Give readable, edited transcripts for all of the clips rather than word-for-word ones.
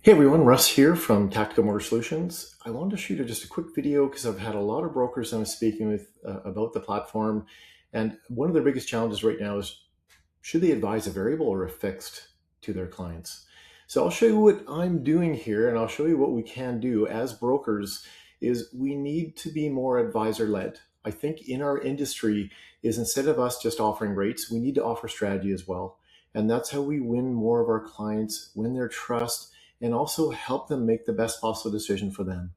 Hey everyone, Russ here from Tactical Mortgage Solutions. I wanted to shoot just a quick video because I've had a lot of brokers I'm speaking with about the platform. And one of their biggest challenges right now is should they advise a variable or a fixed to their clients? So I'll show you what I'm doing here and I'll show you what we can do as brokers is we need to be more advisor led. I think in our industry is instead of us just offering rates, we need to offer strategy as well. And that's how we win more of our clients, win their trust, and also help them make the best possible decision for them.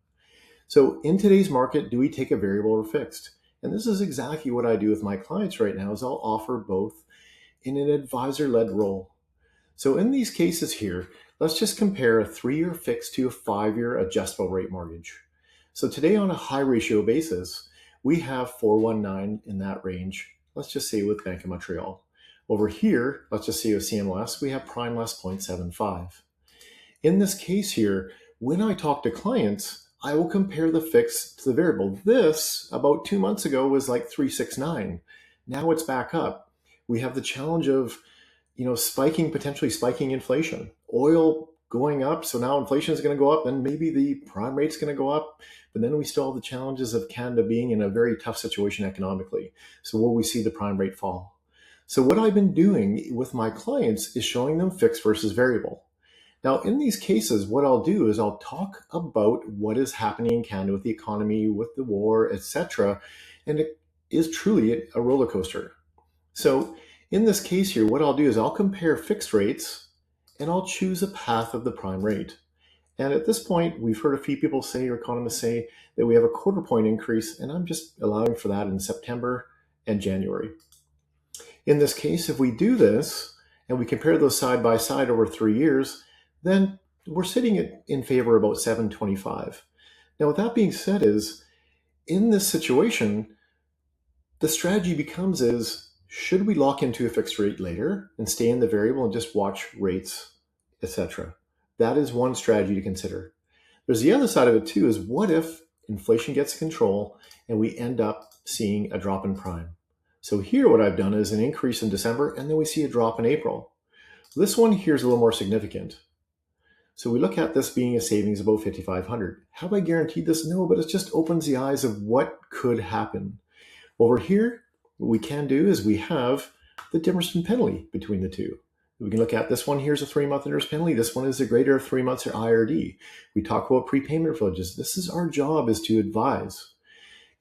So in today's market, do we take a variable or fixed? And this is exactly what I do with my clients right now is I'll offer both in an advisor-led role. So in these cases here, let's just compare a 3-year fixed to a 5-year adjustable rate mortgage. So today on a high ratio basis, we have 419 in that range. Let's just say with Bank of Montreal. Over here, let's just say with CMLS, we have prime less 0.75. In this case here, when I talk to clients, I will compare the fixed to the variable. This, about 2 months ago, was like 369. Now it's back up. We have the challenge of, potentially spiking inflation. Oil going up, so now inflation is going to go up, and maybe the prime rate's going to go up. But then we still have the challenges of Canada being in a very tough situation economically. So will we see the prime rate fall? So what I've been doing with my clients is showing them fixed versus variable. Now, in these cases, what I'll do is I'll talk about what is happening in Canada with the economy, with the war, etc. And it is truly a roller coaster. So in this case here, what I'll do is I'll compare fixed rates and I'll choose a path of the prime rate. And at this point, we've heard a few people say, or economists say, that we have a 1/4 point increase, and I'm just allowing for that in September and January. In this case, if we do this and we compare those side by side over 3 years, then we're sitting in favor about 725. Now, with that being said is, in this situation, the strategy becomes is, should we lock into a fixed rate later and stay in the variable and just watch rates, etc.? That is one strategy to consider. There's the other side of it too, is what if inflation gets control and we end up seeing a drop in prime? So here what I've done is an increase in December and then we see a drop in April. This one here is a little more significant. So we look at this being a savings of about 5,500. Have I guaranteed this? No, but it just opens the eyes of what could happen. Over here, what we can do is we have the difference in penalty between the two. We can look at this one. Here's a 3-month interest penalty. This one is the greater of 3 months or IRD. We talk about prepayment privileges. This is our job, is to advise.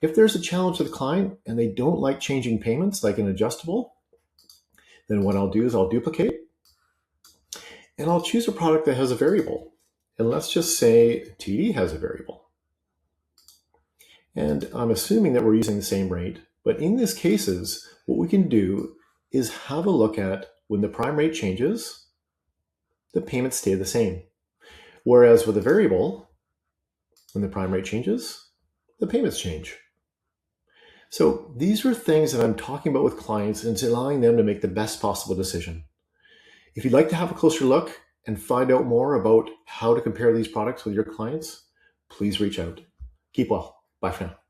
If there's a challenge to the client and they don't like changing payments like an adjustable, then what I'll do is I'll duplicate and I'll choose a product that has a variable. And let's just say TD has a variable. And I'm assuming that we're using the same rate. But in these cases, what we can do is have a look at when the prime rate changes, the payments stay the same. Whereas with a variable, when the prime rate changes, the payments change. So these are things that I'm talking about with clients, and it's allowing them to make the best possible decision. If you'd like to have a closer look and find out more about how to compare these products with your clients, please reach out. Keep well. Bye for now.